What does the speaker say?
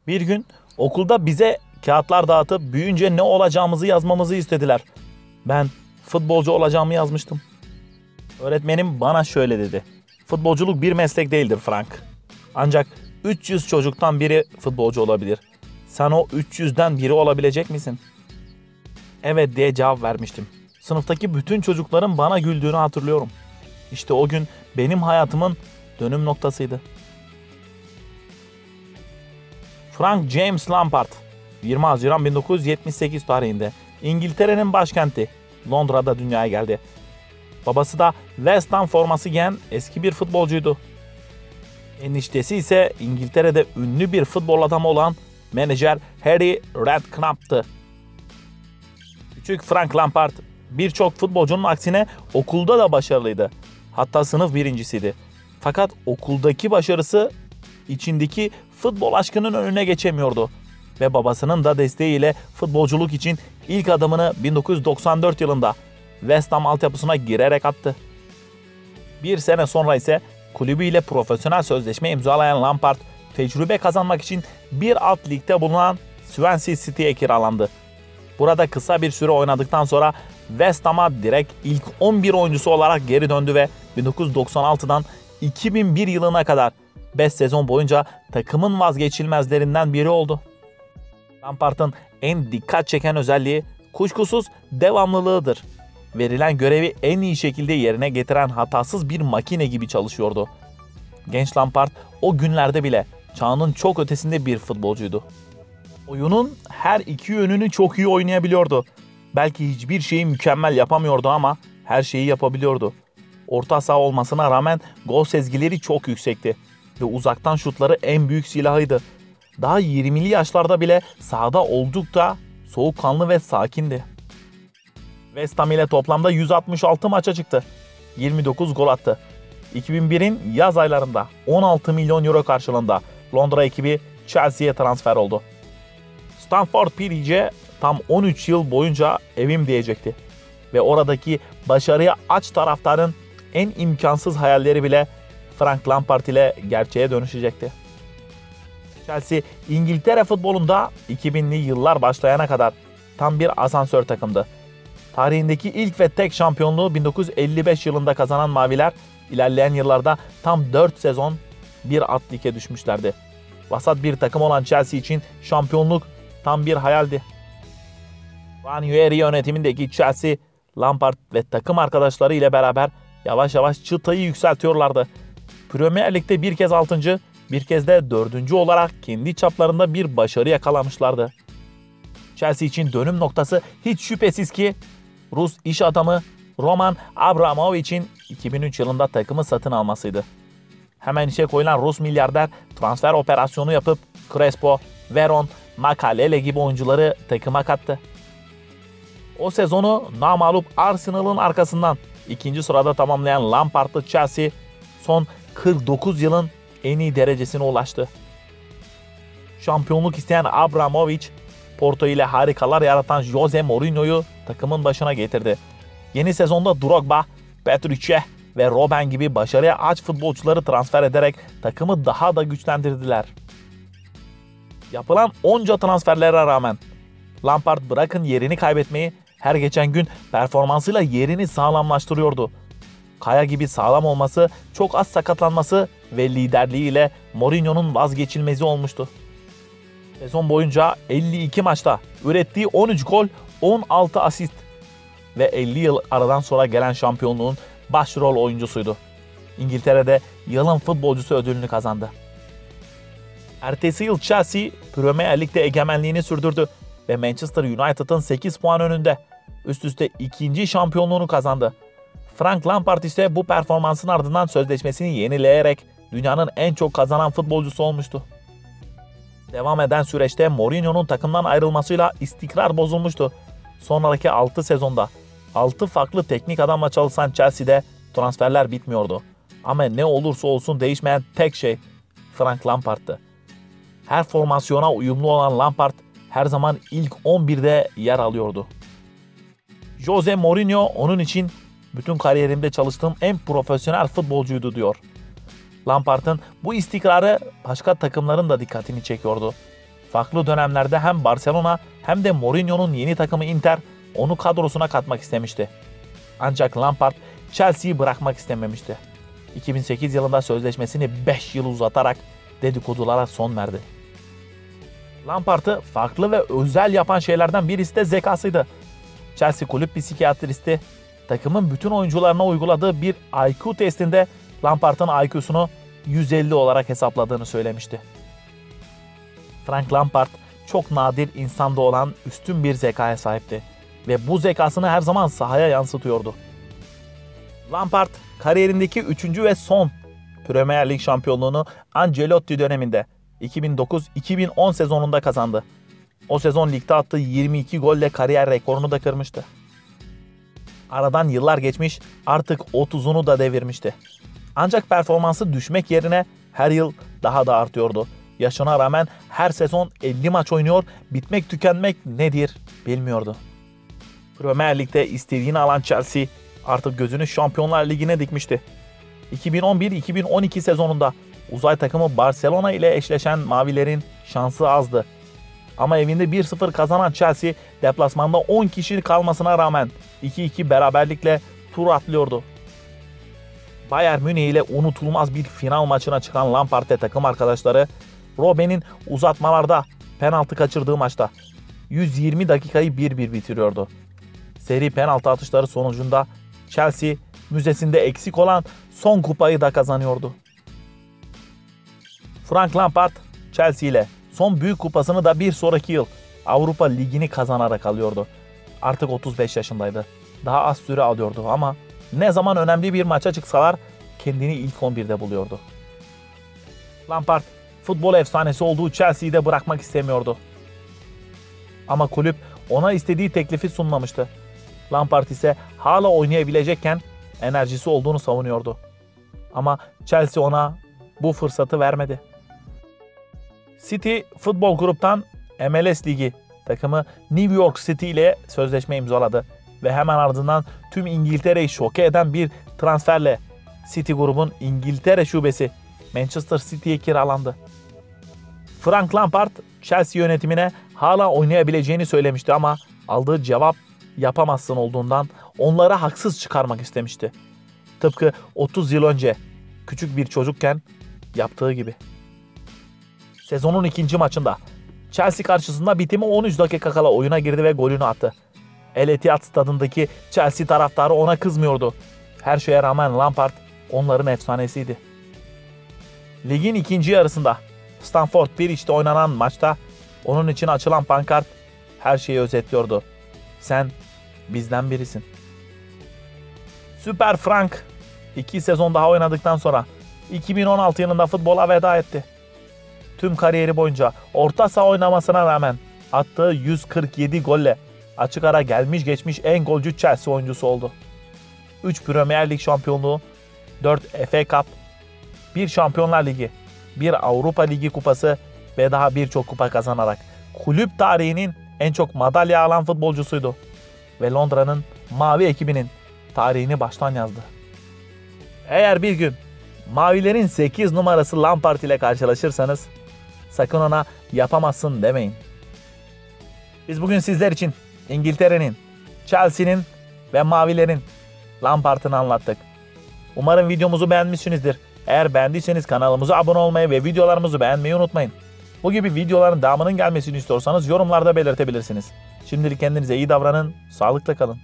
Bir gün okulda bize kağıtlar dağıtıp büyüyünce ne olacağımızı yazmamızı istediler. Ben futbolcu olacağımı yazmıştım. Öğretmenim bana şöyle dedi. Futbolculuk bir meslek değildir Frank. Ancak 300 çocuktan biri futbolcu olabilir. Sen o 300'den biri olabilecek misin? Evet diye cevap vermiştim. Sınıftaki bütün çocukların bana güldüğünü hatırlıyorum. İşte o gün benim hayatımın dönüm noktasıydı. Frank James Lampard 20 Haziran 1978 tarihinde İngiltere'nin başkenti Londra'da dünyaya geldi. Babası da West Ham forması giyen eski bir futbolcuydu. Eniştesi ise İngiltere'de ünlü bir futbol adamı olan menajer Harry Redknapp'tı. Küçük Frank Lampard birçok futbolcunun aksine okulda da başarılıydı. Hatta sınıf birincisiydi. Fakat okuldaki başarısı içindeki futbol aşkının önüne geçemiyordu. Ve babasının da desteğiyle futbolculuk için ilk adımını 1994 yılında West Ham altyapısına girerek attı. Bir sene sonra ise kulübüyle profesyonel sözleşme imzalayan Lampard, tecrübe kazanmak için bir alt ligde bulunan Swansea City'ye kiralandı. Burada kısa bir süre oynadıktan sonra West Ham'a direkt ilk 11 oyuncusu olarak geri döndü ve 1996'dan 2001 yılına kadar 5 sezon boyunca takımın vazgeçilmezlerinden biri oldu. Lampard'ın en dikkat çeken özelliği kuşkusuz devamlılığıdır. Verilen görevi en iyi şekilde yerine getiren hatasız bir makine gibi çalışıyordu. Genç Lampard o günlerde bile çağının çok ötesinde bir futbolcuydu. Oyunun her iki yönünü çok iyi oynayabiliyordu. Belki hiçbir şeyi mükemmel yapamıyordu ama her şeyi yapabiliyordu. Orta saha olmasına rağmen gol sezgileri çok yüksekti ve uzaktan şutları en büyük silahıydı. Daha 20'li yaşlarda bile sahada oldukça soğukkanlı ve sakindi. West Ham ile toplamda 166 maça çıktı. 29 gol attı. 2001'in yaz aylarında 16 milyon euro karşılığında Londra ekibi Chelsea'ye transfer oldu. Stamford Bridge'e tam 13 yıl boyunca evim diyecekti. Ve oradaki başarıya aç taraftarın en imkansız hayalleri bile Frank Lampard ile gerçeğe dönüşecekti. Chelsea, İngiltere futbolunda 2000'li yıllar başlayana kadar tam bir asansör takımdı. Tarihindeki ilk ve tek şampiyonluğu 1955 yılında kazanan Maviler, ilerleyen yıllarda tam 4 sezon bir alt lige düşmüşlerdi. Vasat bir takım olan Chelsea için şampiyonluk tam bir hayaldi. Ranieri yönetimindeki Chelsea, Lampard ve takım arkadaşları ile beraber yavaş yavaş çıtayı yükseltiyorlardı. Premier Lig'de bir kez 6. bir kez de 4. olarak kendi çaplarında bir başarı yakalamışlardı. Chelsea için dönüm noktası hiç şüphesiz ki Rus iş adamı Roman Abramovich'in 2003 yılında takımı satın almasıydı. Hemen işe koyulan Rus milyarder transfer operasyonu yapıp Crespo, Veron, Makalele gibi oyuncuları takıma kattı. O sezonu namağlup Arsenal'ın arkasından 2. sırada tamamlayan Lampard'lı Chelsea son 49 yılın en iyi derecesine ulaştı. Şampiyonluk isteyen Abramovich, Porto ile harikalar yaratan Jose Mourinho'yu takımın başına getirdi. Yeni sezonda Drogba, Petrucci ve Robben gibi başarıya aç futbolcuları transfer ederek takımı daha da güçlendirdiler. Yapılan onca transferlere rağmen Lampard bırakın yerini kaybetmeyi, her geçen gün performansıyla yerini sağlamlaştırıyordu. Kaya gibi sağlam olması, çok az sakatlanması ve liderliğiyle Mourinho'nun vazgeçilmezi olmuştu. Sezon boyunca 52 maçta ürettiği 13 gol, 16 asist ve 50 yıl aradan sonra gelen şampiyonluğun başrol oyuncusuydu. İngiltere'de yılın futbolcusu ödülünü kazandı. Ertesi yıl Chelsea Premier Lig'de egemenliğini sürdürdü ve Manchester United'ın 8 puan önünde üst üste ikinci şampiyonluğunu kazandı. Frank Lampard ise bu performansın ardından sözleşmesini yenileyerek dünyanın en çok kazanan futbolcusu olmuştu. Devam eden süreçte Mourinho'nun takımdan ayrılmasıyla istikrar bozulmuştu. Sonraki 6 sezonda 6 farklı teknik adamla çalışan Chelsea'de transferler bitmiyordu. Ama ne olursa olsun değişmeyen tek şey Frank Lampard'tı. Her formasyona uyumlu olan Lampard her zaman ilk 11'de yer alıyordu. Jose Mourinho onun için bütün kariyerimde çalıştığım en profesyonel futbolcuydu diyor. Lampard'ın bu istikrarı başka takımların da dikkatini çekiyordu. Farklı dönemlerde hem Barcelona hem de Mourinho'nun yeni takımı Inter onu kadrosuna katmak istemişti. Ancak Lampard Chelsea'yi bırakmak istememişti. 2008 yılında sözleşmesini 5 yıl uzatarak dedikodulara son verdi. Lampard'ı farklı ve özel yapan şeylerden birisi de zekasıydı. Chelsea kulüp psikiyatristi takımın bütün oyuncularına uyguladığı bir IQ testinde Lampard'ın IQ'sunu 150 olarak hesapladığını söylemişti. Frank Lampard çok nadir insanda olan üstün bir zekaya sahipti ve bu zekasını her zaman sahaya yansıtıyordu. Lampard kariyerindeki 3. ve son Premier Lig şampiyonluğunu Ancelotti döneminde 2009-2010 sezonunda kazandı. O sezon ligde attığı 22 golle kariyer rekorunu da kırmıştı. Aradan yıllar geçmiş, artık 30'unu da devirmişti. Ancak performansı düşmek yerine her yıl daha da artıyordu. Yaşına rağmen her sezon 50 maç oynuyor, bitmek tükenmek nedir bilmiyordu. Premier Lig'de istediğini alan Chelsea artık gözünü Şampiyonlar Ligi'ne dikmişti. 2011-2012 sezonunda uzay takımı Barcelona ile eşleşen Mavilerin şansı azdı. Ama evinde 1-0 kazanan Chelsea deplasmanda 10 kişi kalmasına rağmen 2-2 beraberlikle tur atlıyordu. Bayern Münih ile unutulmaz bir final maçına çıkan Lampard ve takım arkadaşları Robben'in uzatmalarda penaltı kaçırdığı maçta 120 dakikayı 1-1 bitiriyordu. Seri penaltı atışları sonucunda Chelsea müzesinde eksik olan son kupayı da kazanıyordu. Frank Lampard Chelsea ile son büyük kupasını da bir sonraki yıl Avrupa Ligi'ni kazanarak alıyordu. Artık 35 yaşındaydı. Daha az süre alıyordu ama ne zaman önemli bir maça çıksalar kendini ilk 11'de buluyordu. Lampard futbol efsanesi olduğu Chelsea'yi de bırakmak istemiyordu. Ama kulüp ona istediği teklifi sunmamıştı. Lampard ise hala oynayabilecekken enerjisi olduğunu savunuyordu. Ama Chelsea ona bu fırsatı vermedi. City Futbol Grup'tan MLS Ligi takımı New York City ile sözleşme imzaladı ve hemen ardından tüm İngiltere'yi şoke eden bir transferle City grubun İngiltere şubesi Manchester City'ye kiralandı. Frank Lampard Chelsea yönetimine hala oynayabileceğini söylemişti ama aldığı cevap yapamazsın olduğundan onlara haksız çıkarmak istemişti. Tıpkı 30 yıl önce küçük bir çocukken yaptığı gibi. Sezonun ikinci maçında Chelsea karşısında bitimi 13 dakika kala oyuna girdi ve golünü attı. El Etihad stadındaki Chelsea taraftarı ona kızmıyordu. Her şeye rağmen Lampard onların efsanesiydi. Ligin ikinci yarısında Stamford Bridge'de oynanan maçta onun için açılan pankart her şeyi özetliyordu. Sen bizden birisin. Süper Frank 2 sezon daha oynadıktan sonra 2016 yılında futbola veda etti. Tüm kariyeri boyunca orta saha oynamasına rağmen attığı 147 golle açık ara gelmiş geçmiş en golcü Chelsea oyuncusu oldu. 3 Premier Lig şampiyonluğu, 4 FA Cup, 1 Şampiyonlar Ligi, 1 Avrupa Ligi kupası ve daha birçok kupa kazanarak kulüp tarihinin en çok madalya alan futbolcusuydu. Ve Londra'nın mavi ekibinin tarihini baştan yazdı. Eğer bir gün Mavilerin 8 numarası Lampard ile karşılaşırsanız sakın ona yapamazsın demeyin. Biz bugün sizler için İngiltere'nin, Chelsea'nin ve Mavilerin Lampard'ını anlattık. Umarım videomuzu beğenmişsinizdir. Eğer beğendiyseniz kanalımıza abone olmayı ve videolarımızı beğenmeyi unutmayın. Bu gibi videoların devamının gelmesini istiyorsanız yorumlarda belirtebilirsiniz. Şimdilik kendinize iyi davranın, sağlıkla kalın.